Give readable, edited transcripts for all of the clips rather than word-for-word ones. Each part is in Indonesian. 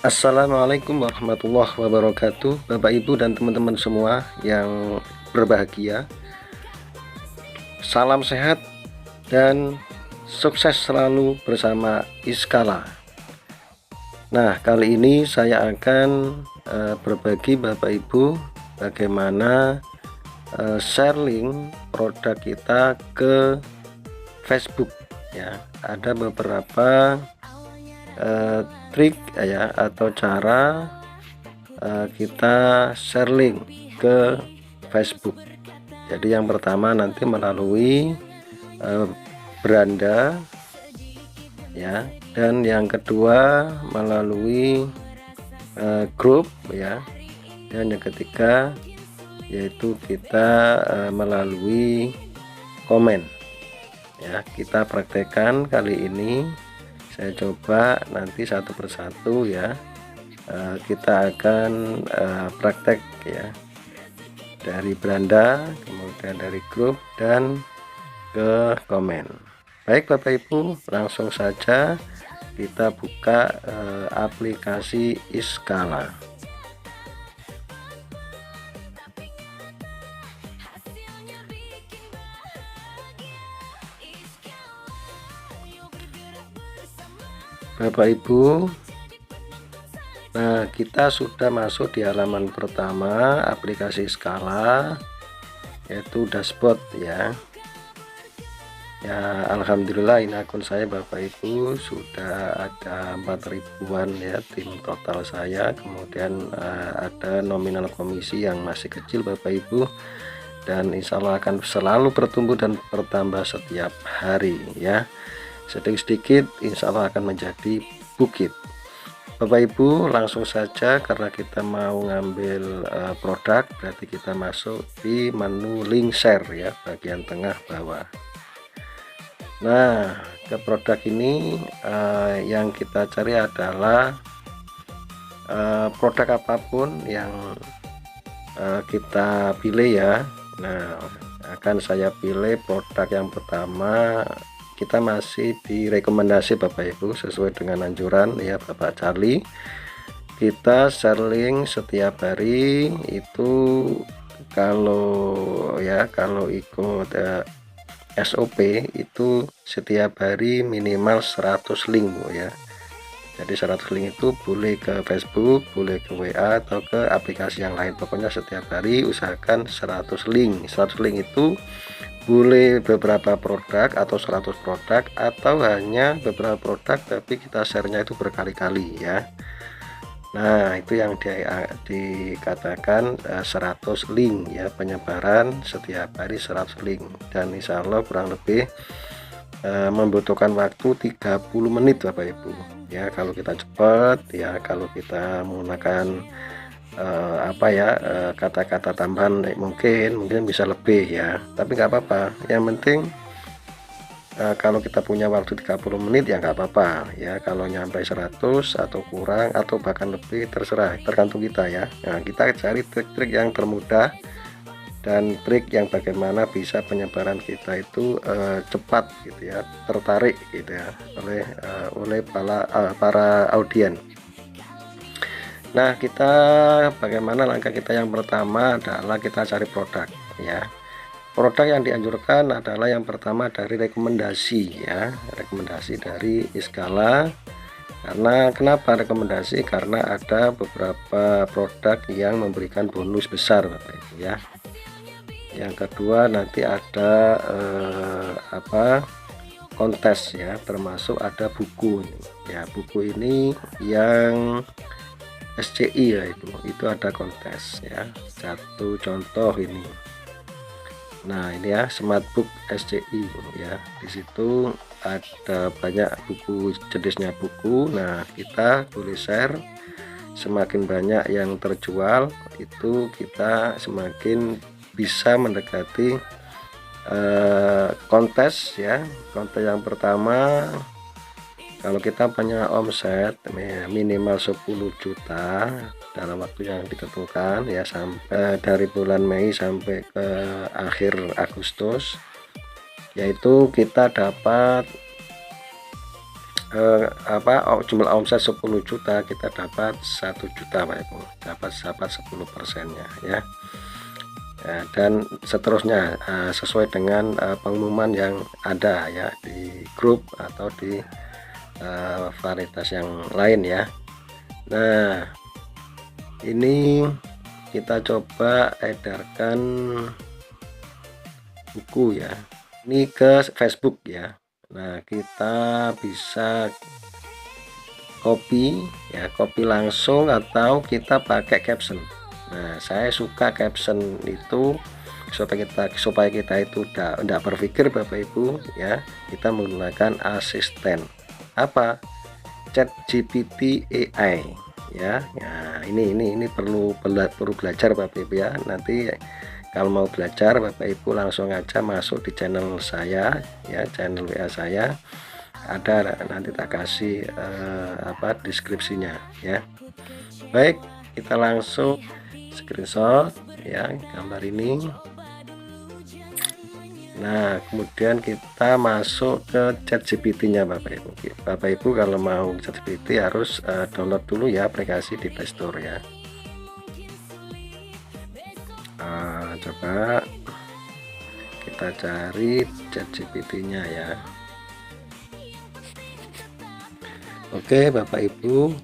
Assalamualaikum warahmatullahi wabarakatuh, Bapak Ibu dan teman-teman semua yang berbahagia. Salam sehat dan sukses selalu bersama Iskala. Nah, kali ini saya akan berbagi Bapak Ibu bagaimana share link produk kita ke Facebook ya. Ada beberapa trik ya atau cara kita share link ke Facebook. Jadi yang pertama nanti melalui beranda ya, dan yang kedua melalui grup ya, dan yang ketiga yaitu kita melalui komen ya. Kita praktekkan kali ini. Saya coba nanti satu persatu ya, kita akan praktek ya, dari beranda, kemudian dari grup, dan ke komen. Baik Bapak Ibu, langsung saja kita buka aplikasi Iskala. Bapak Ibu, nah kita sudah masuk di halaman pertama aplikasi Iskala, yaitu dashboard ya. Ya, alhamdulillah ini akun saya Bapak Ibu sudah ada 4.000-an ya tim total saya. Kemudian ada nominal komisi yang masih kecil Bapak Ibu, dan insya Allah akan selalu bertumbuh dan bertambah setiap hari ya. Sedikit-sedikit insya Allah akan menjadi bukit. Bapak Ibu, langsung saja karena kita mau ngambil produk, berarti kita masuk di menu link share ya, bagian tengah bawah. Nah, ke produk ini yang kita cari adalah produk apapun yang kita pilih ya. Nah, akan saya pilih produk yang pertama. Kita masih di rekomendasi Bapak Ibu sesuai dengan anjuran ya Bapak Charlie. Kita share link setiap hari itu kalau ikut SOP itu setiap hari minimal 100 link ya. Jadi 100 link itu boleh ke Facebook, boleh ke WA atau ke aplikasi yang lain. Pokoknya setiap hari usahakan 100 link. 100 link itu boleh beberapa produk atau 100 produk atau hanya beberapa produk tapi kita share-nya itu berkali-kali ya. Nah, itu yang dikatakan 100 link ya, penyebaran setiap hari 100 link, dan insya Allah kurang lebih membutuhkan waktu 30 menit Bapak Ibu ya, kalau kita cepat ya. Kalau kita menggunakan kata-kata tambahan mungkin bisa lebih ya, tapi nggak apa-apa. Yang penting kalau kita punya waktu 30 menit ya nggak apa-apa ya. Kalau nyampe 100 atau kurang atau bahkan lebih terserah, tergantung kita ya. Nah, kita cari trik-trik yang termudah dan trik yang bagaimana bisa penyebaran kita itu cepat gitu ya, tertarik gitu ya oleh para audiens. Nah, kita bagaimana langkah kita yang pertama adalah kita cari produk ya. Produk yang dianjurkan adalah yang pertama dari rekomendasi ya, rekomendasi dari Iskala. Karena kenapa rekomendasi? Karena ada beberapa produk yang memberikan bonus besar Bapak Ibu ya. Yang kedua nanti ada kontes ya, termasuk ada buku ya. Buku ini yang SCI ya, itu ada kontes ya. Satu contoh ini. Nah, ini ya Smart Book SCI ya. Di situ ada banyak buku, jenisnya buku. Nah, kita boleh share. Semakin banyak yang terjual itu kita semakin bisa mendekati kontes ya. Kontes yang pertama, kalau kita punya omset minimal 10 juta dalam waktu yang ditentukan ya, sampai dari bulan Mei sampai ke akhir Agustus, yaitu kita dapat jumlah omset 10 juta kita dapat 1 juta Pak Ibu, dapat 10%-nya ya. Dan seterusnya sesuai dengan pengumuman yang ada ya di grup atau di varietas yang lain ya. Nah, ini kita coba edarkan buku ya, ini ke Facebook ya. Nah, kita bisa copy ya, copy langsung atau kita pakai caption. Nah, saya suka caption itu supaya kita itu tidak berpikir Bapak Ibu ya, kita menggunakan asisten apa, ChatGPT AI ya. Nah, ini perlu belajar Bapak Ibu ya. Nanti kalau mau belajar Bapak Ibu langsung aja masuk di channel saya ya, channel WA saya ada, nanti tak kasih deskripsinya ya. Baik, kita langsung screenshot ya gambar ini. Nah, kemudian kita masuk ke ChatGPT nya Bapak Ibu. Bapak Ibu kalau mau ChatGPT harus download dulu ya aplikasi di Play Store ya. Coba kita cari ChatGPT nya ya. Oke Bapak Ibu,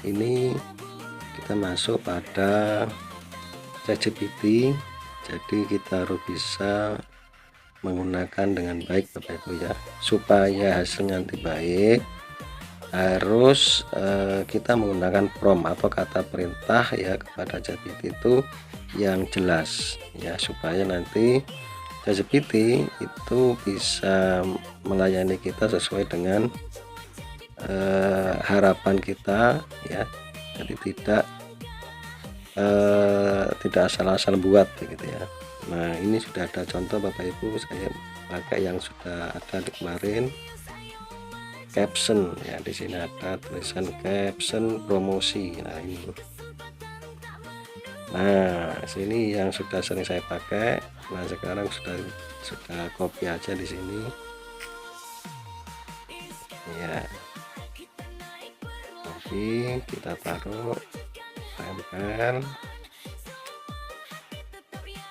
ini kita masuk pada ChatGPT, jadi kita harus bisa menggunakan dengan baik Bapak Ibu ya. Supaya hasilnya nanti baik, harus kita menggunakan prompt atau kata perintah ya kepada ChatGPT itu yang jelas ya, supaya nanti ChatGPT itu bisa melayani kita sesuai dengan harapan kita ya. Jadi tidak asal-asal buat begitu ya. Nah, ini sudah ada contoh Bapak Ibu, saya pakai yang sudah ada di kemarin, caption ya. Di sini ada tulisan caption promosi. Nah, ini. Nah, sini yang sudah sering saya pakai. Nah, sekarang sudah copy aja di sini. Ya. Copy, kita taruh, tempel.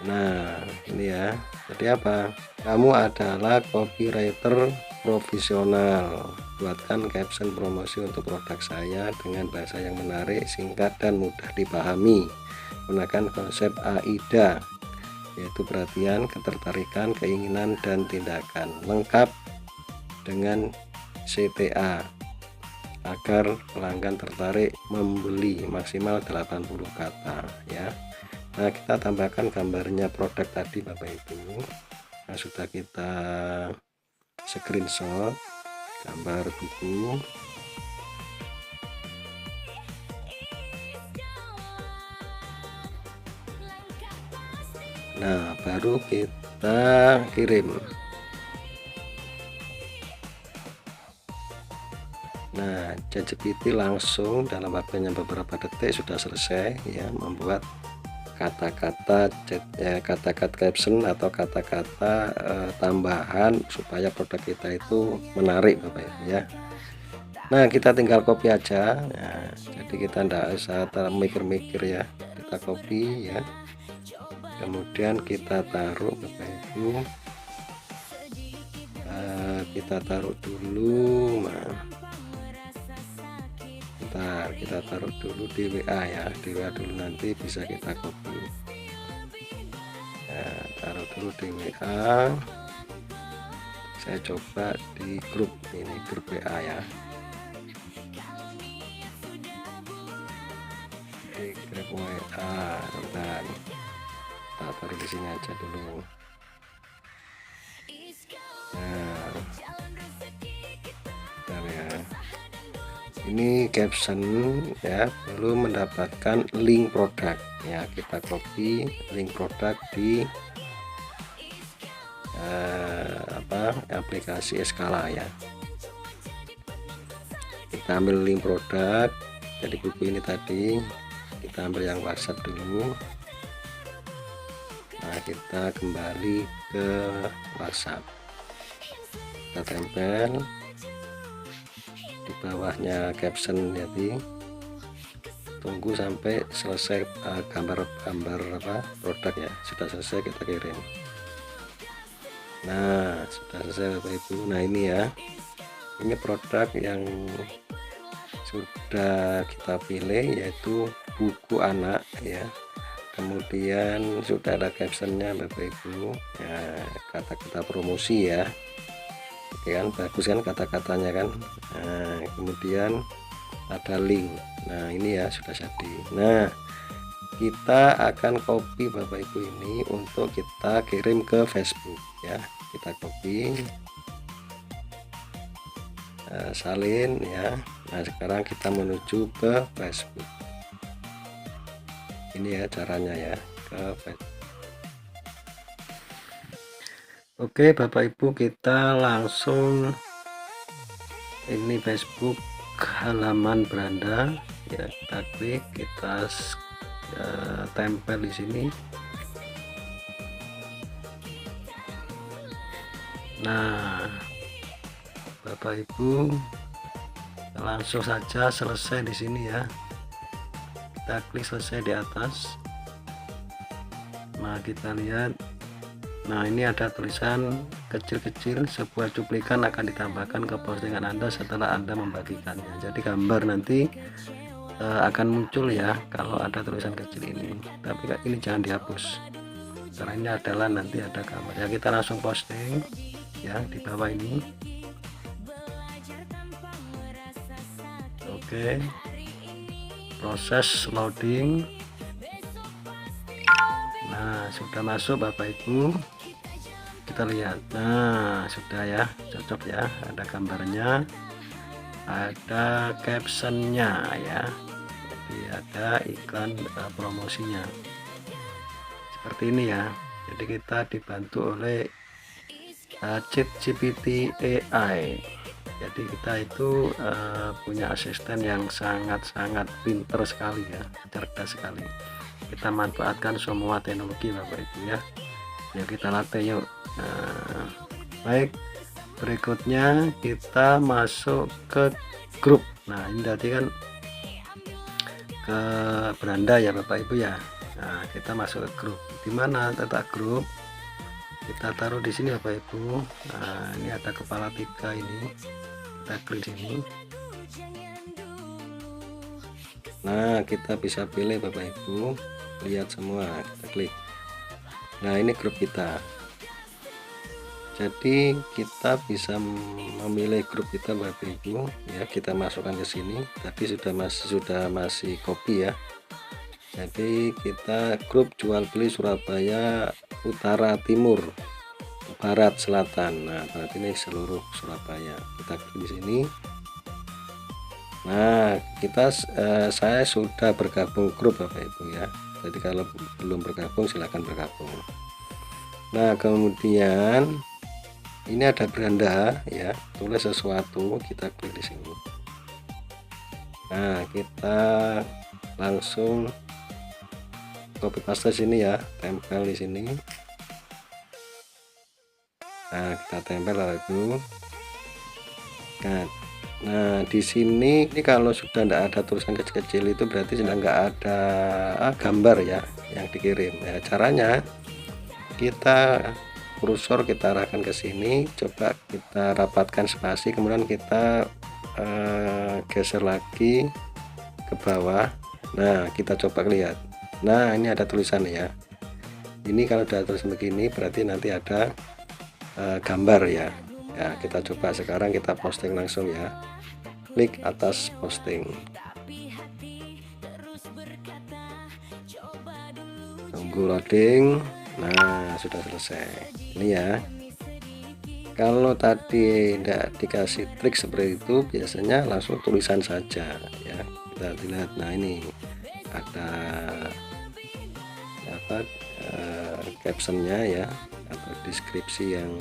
Nah, ini ya. Jadi apa? Kamu adalah copywriter profesional. Buatkan caption promosi untuk produk saya dengan bahasa yang menarik, singkat dan mudah dipahami. Gunakan konsep AIDA, yaitu perhatian, ketertarikan, keinginan, dan tindakan. Lengkap dengan CTA agar pelanggan tertarik membeli, maksimal 80 kata ya. Nah, kita tambahkan gambarnya produk tadi Bapak Ibu. Nah, sudah kita screenshot gambar buku. Nah, baru kita kirim. Nah, ChatGPT langsung dalam waktunya beberapa detik sudah selesai ya membuat kata-kata caption atau kata-kata tambahan supaya produk kita itu menarik Bapak Ibu ya. Nah, kita tinggal copy aja. Nah, jadi kita tidak usah mikir-mikir ya, kita copy ya, kemudian kita taruh Bapak Ibu, kita taruh dulu. Nah, kita taruh dulu di WA ya, di WA dulu, nanti bisa kita copy ya. Taruh dulu di WA, saya coba di grup ini, grup WA ya, di grup WA. Dan kita taruh di sini aja dulu. Nah, ya, ini caption ya, belum mendapatkan link produk ya. Kita copy link produk di aplikasi Skala ya. Kita ambil link produk jadi buku ini tadi, kita ambil yang WhatsApp dulu. Nah, kita kembali ke WhatsApp, kita tempel. bawahnya caption. Jadi tunggu sampai selesai gambar-gambar produk ya. Sudah selesai kita kirim. Nah sudah selesai Bapak Ibu. Nah ini ya, ini produk yang sudah kita pilih, yaitu buku anak ya. Kemudian sudah ada captionnya Bapak Ibu ya, kata-kata promosi ya. Oke kan, bagus kan kata-katanya kan. Nah kemudian ada link. Nah ini ya sudah jadi. Nah kita akan copy Bapak Ibu ini untuk kita kirim ke Facebook ya. Kita copy, salin ya. Nah sekarang kita menuju ke Facebook. Ini ya caranya ya, ke Facebook. Oke Bapak Ibu, kita langsung ini Facebook halaman beranda ya, kita klik, kita tempel di sini. Nah Bapak Ibu langsung saja selesai di sini ya, kita klik selesai di atas. Nah kita lihat, nah ini ada tulisan kecil-kecil, sebuah cuplikan akan ditambahkan ke postingan Anda setelah Anda membagikannya. Jadi gambar nanti akan muncul ya kalau ada tulisan kecil ini, tapi ini jangan dihapus karena ini adalah nanti ada gambar ya. Kita langsung posting ya di bawah ini. Oke, proses loading. Nah sudah masuk Bapak Ibu, kita lihat. Nah sudah ya, cocok ya, ada gambarnya, ada captionnya ya, jadi ada iklan promosinya seperti ini ya. Jadi kita dibantu oleh ChatGPT AI. Jadi kita itu punya asisten yang sangat-sangat pinter sekali ya, cerdas sekali. Kita manfaatkan semua teknologi Bapak Ibu ya. Yuk kita latih yuk. Nah, baik, berikutnya kita masuk ke grup. Nah ini tadi kan ke beranda ya Bapak Ibu ya. Nah kita masuk ke grup. Dimana letak grup? Kita taruh di sini Bapak Ibu. Nah ini ada kepala 3 ini, kita klik sini. Nah kita bisa pilih Bapak Ibu, lihat semua, kita klik. Nah ini grup kita, jadi kita bisa memilih grup kita Bapak Ibu ya. Kita masukkan ke sini, tadi sudah masih copy ya. Jadi kita grup jual beli Surabaya Utara Timur Barat Selatan. Nah berarti ini seluruh Surabaya, kita klik di sini. Nah saya sudah bergabung grup Bapak Ibu ya. Jadi kalau belum bergabung silahkan bergabung. Nah kemudian ini ada beranda ya, tulis sesuatu, kita klik di sini. Nah kita langsung copy paste sini ya, tempel di sini. Nah kita tempel lalu. Nah di sini ini kalau sudah tidak ada tulisan kecil-kecil itu berarti sudah nggak ada gambar ya yang dikirim ya. Caranya kita kursor kita arahkan ke sini, coba kita rapatkan spasi, kemudian kita geser lagi ke bawah. Nah kita coba lihat. Nah ini ada tulisan ya, ini kalau ada tulisan begini berarti nanti ada gambar ya. Ya kita coba sekarang, kita posting langsung ya, klik atas posting, tunggu loading. Nah sudah selesai ini ya. Kalau tadi tidak dikasih trik seperti itu, biasanya langsung tulisan saja ya. Kita lihat, nah ini ada apa captionnya ya, atau deskripsi yang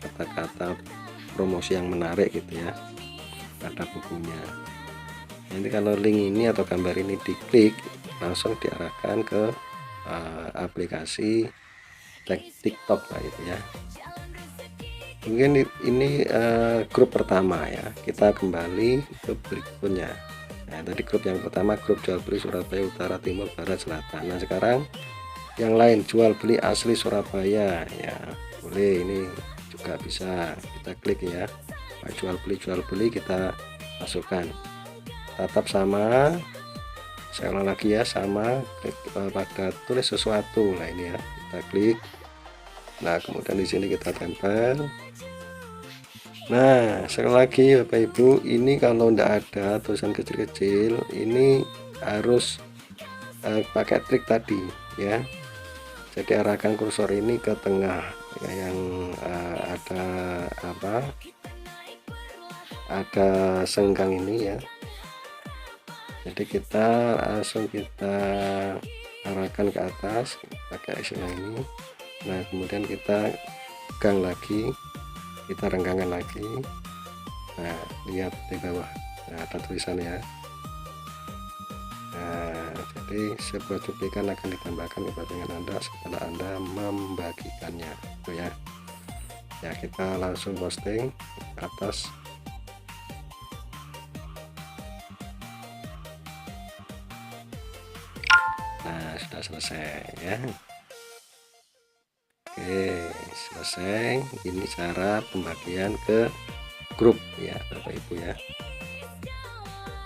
kata-kata promosi yang menarik gitu ya, ada bukunya. Nanti kalau link ini atau gambar ini diklik, langsung diarahkan ke aplikasi TikTok lah gitu ya. mungkin ini grup pertama ya, kita kembali ke berikutnya. Nah tadi grup yang pertama grup jual beli Surabaya Utara Timur Barat Selatan. Nah sekarang yang lain jual beli asli Surabaya ya, boleh, ini juga bisa kita klik ya. Nah, jual beli kita masukkan, tetap sama, saya ulang lagi ya, sama, klik pada tulis sesuatu. Nah ini ya, kita klik. Nah kemudian di sini kita tempel. Nah sekali lagi Bapak Ibu, ini kalau tidak ada tulisan kecil-kecil ini harus pakai trik tadi ya. Jadi arahkan kursor ini ke tengah ya, yang ada apa, ada senggang ini ya. Jadi kita langsung kita arahkan ke atas pakai istilah ini. Nah kemudian kita gang lagi, kita renggangkan lagi. Nah lihat di bawah, nah, ada tulisannya ya. Nah jadi sebuah cuplikan akan ditambahkan ke postingan Anda setelah Anda membagikannya, itu ya. Ya kita langsung posting ke atas. Nah sudah selesai ya. Oke selesai, ini cara pembagian ke grup ya Bapak Ibu ya.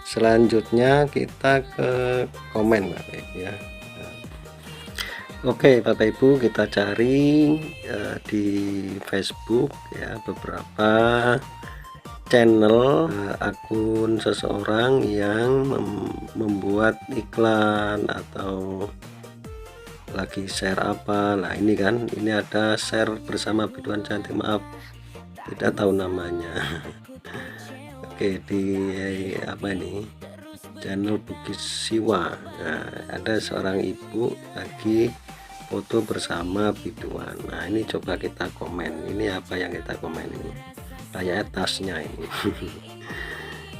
Selanjutnya kita ke komen Bapak Ibu ya. Oke Bapak Ibu, kita cari di Facebook ya beberapa channel akun seseorang yang membuat iklan atau lagi share apa. Nah ini kan, ini ada share bersama biduan cantik, maaf tidak tahu namanya. Oke, di apa ini, channel Bugis Siwa. Nah ada seorang ibu lagi foto bersama biduan. Nah ini coba kita komen, ini apa yang kita komen ini, kayak tasnya ini.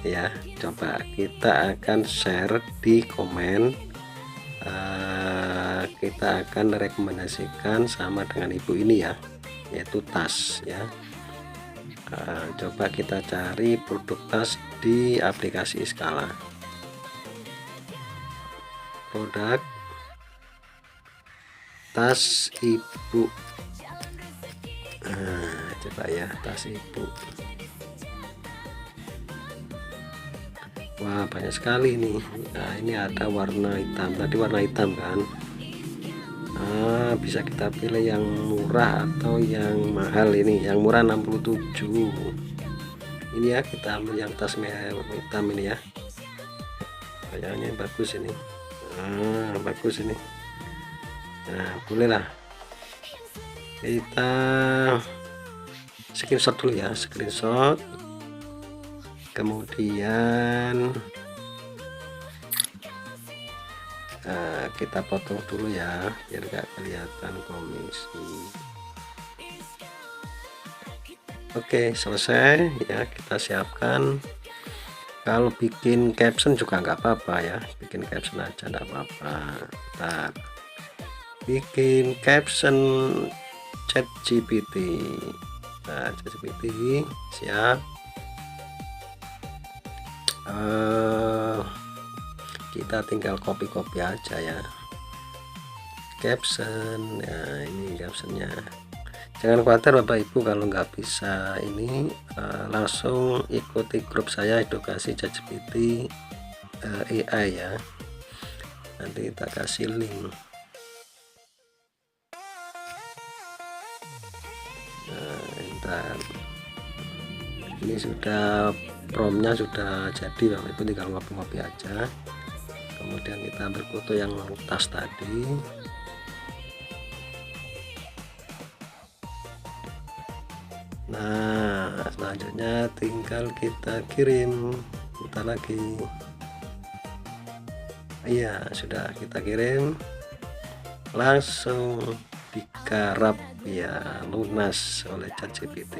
Ya coba kita akan share di komen. Kita akan rekomendasikan sama dengan ibu ini ya, yaitu tas ya. Coba kita cari produk tas di aplikasi Skala, produk tas ibu. Coba ya, tas ibu. Wah banyak sekali nih. Nah ini ada warna hitam, tadi warna hitam kan. Bisa kita pilih yang murah atau yang mahal. Ini yang murah 67. Ini ya, kita ambil yang tas merah hitam ini ya, kayaknya bagus ini. Bagus ini. Nah bolehlah kita screenshot dulu ya, screenshot, kemudian kita potong dulu ya biar gak kelihatan komisi. Oke selesai ya, kita siapkan. Kalau bikin caption juga nggak apa-apa ya, bikin caption aja nggak apa-apa. Ntar bikin caption ChatGPT. Nah ChatGPT siap. Kita tinggal copy aja ya caption. Nah ini captionnya, jangan khawatir Bapak Ibu kalau nggak bisa ini, langsung ikuti grup saya edukasi ChatGPT AI ya, nanti kita kasih link. Nah ini sudah promptnya sudah jadi Bapak Ibu, tinggal ngopi-ngopi aja. Kemudian kita ambil foto yang tas tadi. Nah selanjutnya tinggal kita kirim. Bentar lagi. Iya sudah kita kirim, langsung digarap ya lunas oleh ChatGPT.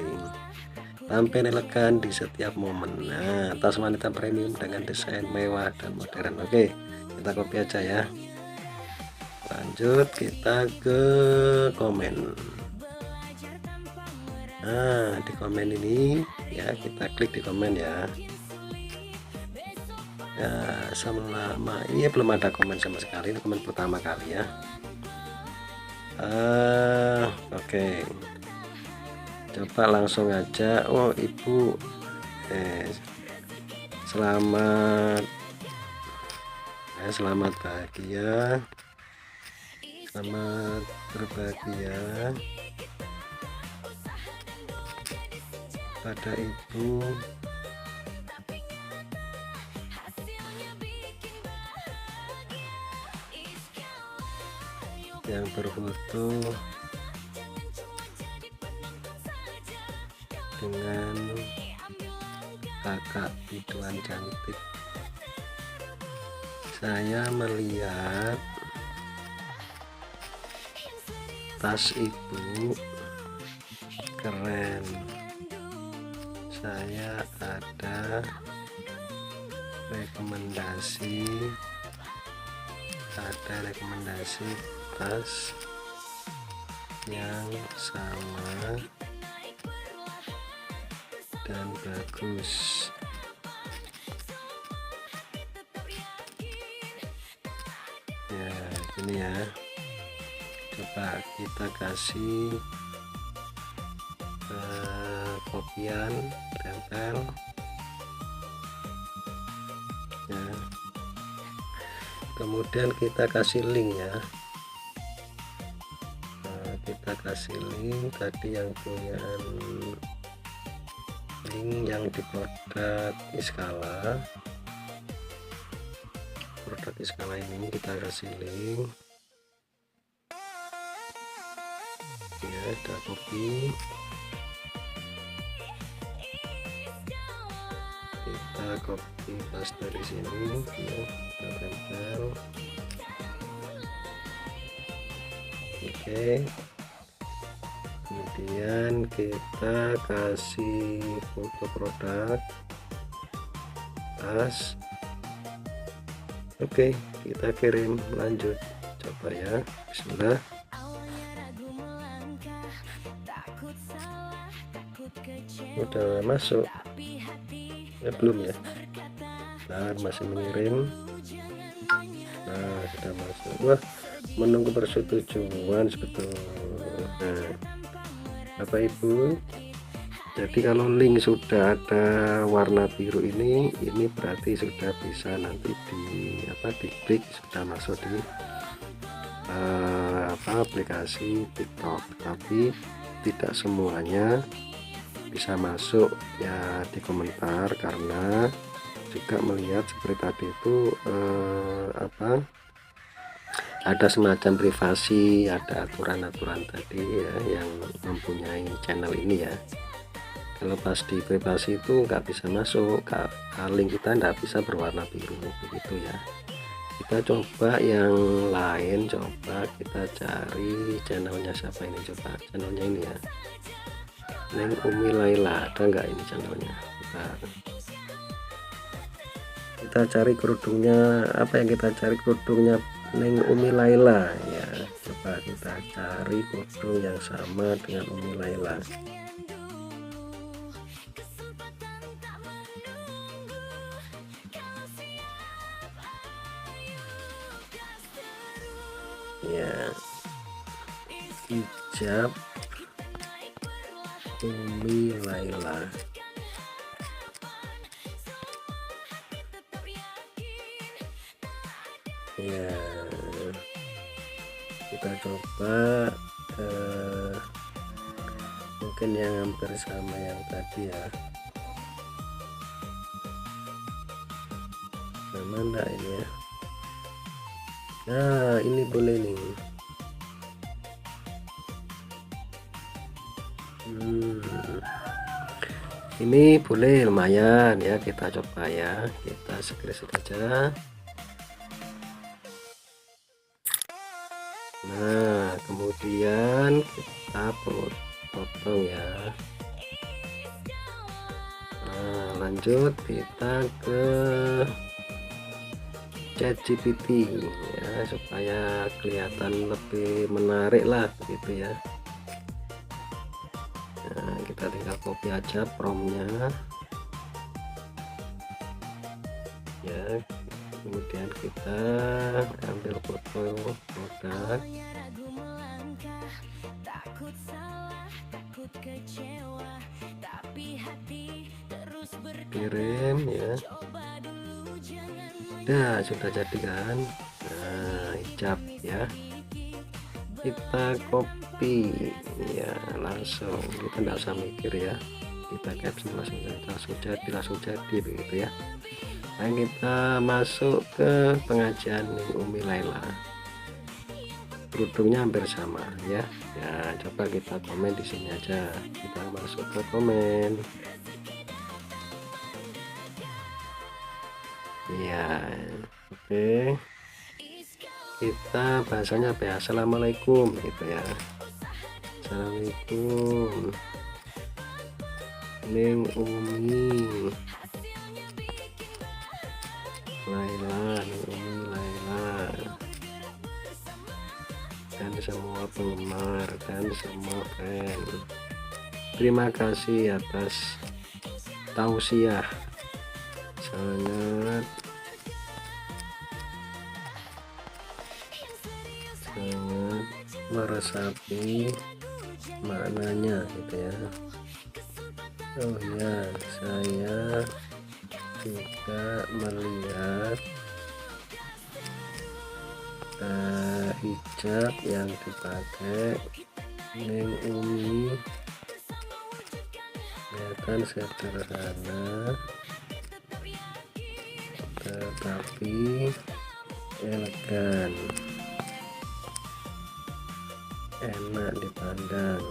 Tampil elegan di setiap momen. Nah tas wanita premium dengan desain mewah dan modern. Oke kita copy aja ya. Lanjut kita ke komen. Nah, di komen ini ya, kita klik di komen ya. Ya, selama ini belum ada komen sama sekali, ini komen pertama kali ya. Oke. Coba langsung aja. Oh, ibu, selamat selamat bahagia, selamat berbahagia pada ibu yang berfoto dengan kakak biduan cantik. Saya melihat tas ibu keren. Saya ada rekomendasi tas yang sama dan bagus. Ya, ini ya. Coba kita kasih kopian, tempel ya. Kemudian kita kasih link ya. Nah, kita kasih link tadi yang punya link yang di produk Iskala ini kita kasih link ya, ada copy, kita copy paste dari sini ya, kita tempel. Oke, kemudian kita kasih foto produk tas. Oke, kita kirim, lanjut, coba ya, bismillah. Udah masuk ya, belum ya? Nah, masih mengirim. Nah, sudah masuk. Wah, menunggu persetujuan sebetulnya. Nah, Bapak Ibu, jadi kalau link sudah ada warna biru ini berarti sudah bisa nanti diklik, sudah masuk di aplikasi TikTok. Tapi tidak semuanya bisa masuk ya di komentar, karena juga melihat seperti tadi itu ada semacam privasi, ada aturan-aturan tadi ya yang mempunyai channel ini ya. Kalau pas di privasi itu nggak bisa masuk, link kita nggak bisa berwarna biru begitu ya. Kita coba yang lain, coba kita cari channelnya siapa ini, coba channelnya ini ya, Neng Umi Laila, ada nggak ini channelnya? Kita cari kerudungnya, apa yang kita cari, kerudungnya Neng Umi Laila ya. Coba kita cari kerudung yang sama dengan Umi Laila. Ya, hijab Umi Laila. Ya, kita coba mungkin yang hampir sama yang tadi ya. Mana ini ya? Nah, ini boleh nih. Ini boleh, lumayan ya, kita coba ya, kita screenshot aja. Nah, kemudian kita potong ya. Nah, lanjut kita ke ChatGPT ya, supaya kelihatan lebih menarik lah begitu ya. Nah, kita kita tinggal copy aja promnya ya, kemudian kita ambil foto produk, kirim ya. Nah, sudah jadi kan. Nah, hijab ya, kita copy ya, langsung, kita nggak usah mikir ya, kita caption langsung jadi begitu ya. Nah, kita masuk ke pengajian Umi Laila, kerudungnya hampir sama ya. Ya, coba kita komen di sini aja, kita masuk ke komen ya. Oke, kita bahasanya apa ya, assalamualaikum gitu ya. Assalamualaikum Neng Umi Laila, Neng Umi Laila, dan semua penggemar dan semua fan, terima kasih atas tausiah sangat meresapi maknanya gitu ya. Oh ya, saya juga melihat hijab yang dipakai Neng Umi kelihatan sederhana tetapi elegan, enak dipandang.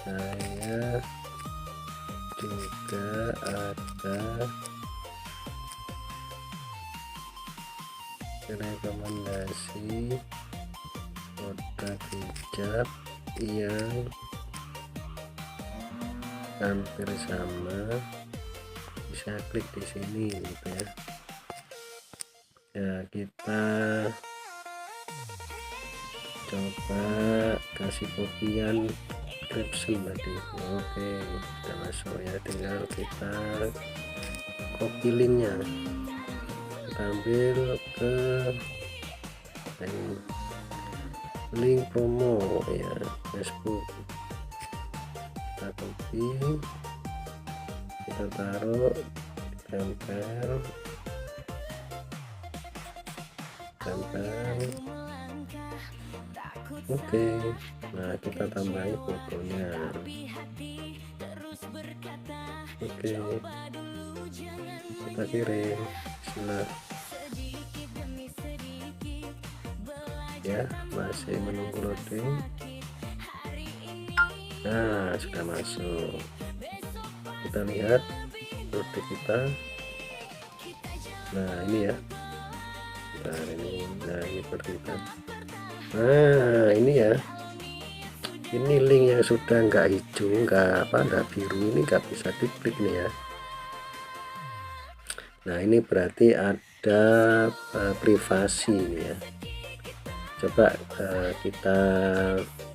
Saya juga ada rekomendasi produk hijab yang hampir sama, bisa klik di sini gitu ya. Ya, kita coba kasih kopian caption tadi. Oke, sudah masuk ya, tinggal kita copy linknya, kita ambil ke link promo ya, Facebook, kita copy, kita taruh, tempel. Oke, nah kita tambahin fotonya. Oke, kita kirim. Bismillah ya, masih menunggu loading. Nah, sudah masuk, kita lihat produk kita. Nah, ini ya, nah ini produk kita. Nah, ini ya, ini link yang sudah nggak hijau, nggak biru, ini nggak bisa diklik nih ya. Nah, ini berarti ada privasi nih ya. Coba kita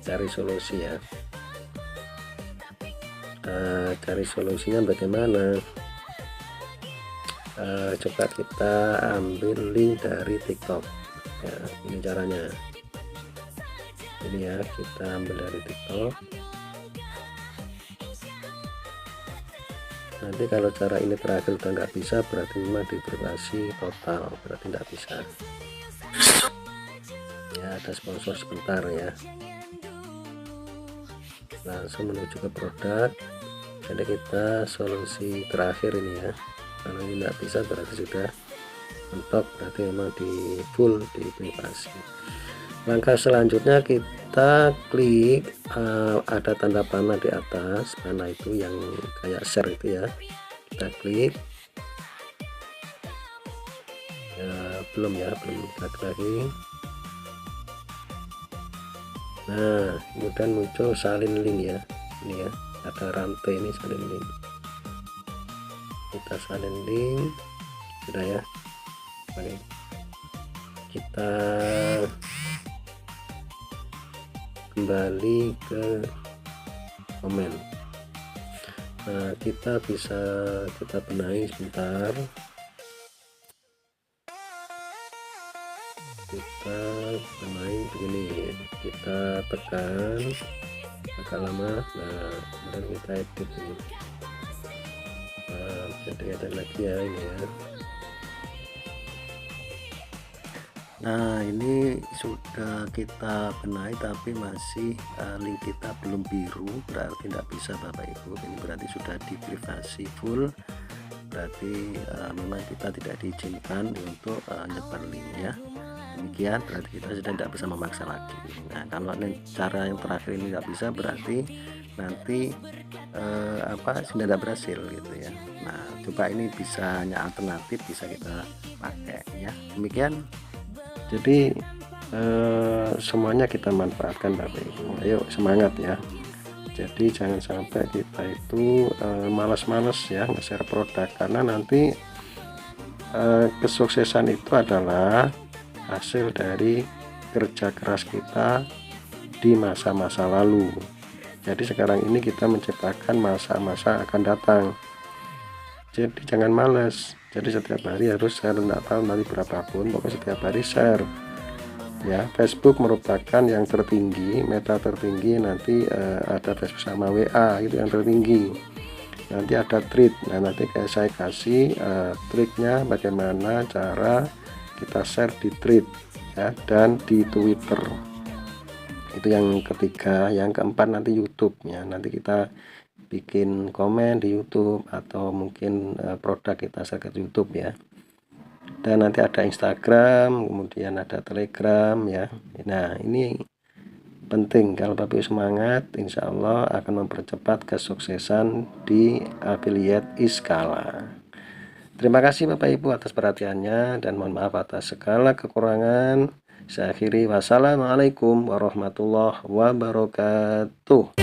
cari solusi ya. Cari solusinya bagaimana? Coba kita ambil link dari TikTok ya, ini caranya. Ini ya, kita ambil dari TikTok. Nanti kalau cara ini terakhir udah nggak bisa, berarti memang diprivasi total, berarti nggak bisa ya. Ada sponsor sebentar ya, langsung menuju ke produk. Jadi kita solusi terakhir ini ya. Kalau ini nggak bisa berarti sudah mentok, berarti memang di full di privasi. Langkah selanjutnya kita klik ada tanda panah di atas, panah itu yang kayak share itu ya, kita klik ya. Belum klik lagi. Nah, kemudian muncul salin link ya, ini ya, ada rantai ini salin link, kita salin link sudah ya. Oke, kita kembali ke komen. Nah, kita benahi sebentar, kita benahi begini, kita tekan agak lama. Nah, kemudian kita edit ini. Nah, jadi ada lagi ya ini ya. Nah, ini sudah kita benahi tapi masih link kita belum biru, berarti tidak bisa Bapak Ibu. Ini berarti sudah di privasi full, berarti memang kita tidak diizinkan untuk nyebar linknya. Demikian berarti kita sudah tidak bisa memaksa lagi. Nah, kalau cara yang terakhir ini tidak bisa, berarti nanti sudah tidak berhasil gitu ya. Nah, coba ini bisa hanya alternatif, bisa kita pakai ya. Demikian, jadi semuanya kita manfaatkan Bapak Ibu. Ayo semangat ya. Jadi jangan sampai kita itu malas-malas ya nge-share produk, karena nanti kesuksesan itu adalah hasil dari kerja keras kita di masa-masa lalu. Jadi sekarang ini kita menciptakan masa-masa akan datang. Jadi jangan males. Jadi setiap hari harus share, tidak tahu nanti berapapun, pokoknya setiap hari share ya. Facebook merupakan yang tertinggi, meta tertinggi, nanti ada Facebook sama WA, itu yang tertinggi. Nanti ada tweet. Nah, nanti kayak saya kasih triknya bagaimana cara kita share di tweet ya, dan di Twitter. Itu yang ketiga. Yang keempat nanti YouTube ya, nanti kita bikin komen di YouTube atau mungkin produk kita share ke YouTube ya. Dan nanti ada Instagram, kemudian ada Telegram ya. Nah, ini penting. Kalau Bapak semangat, insya Allah akan mempercepat kesuksesan di affiliate Iskala. Terima kasih Bapak Ibu atas perhatiannya, dan mohon maaf atas segala kekurangan. Saya akhiri, wassalamualaikum warahmatullahi wabarakatuh.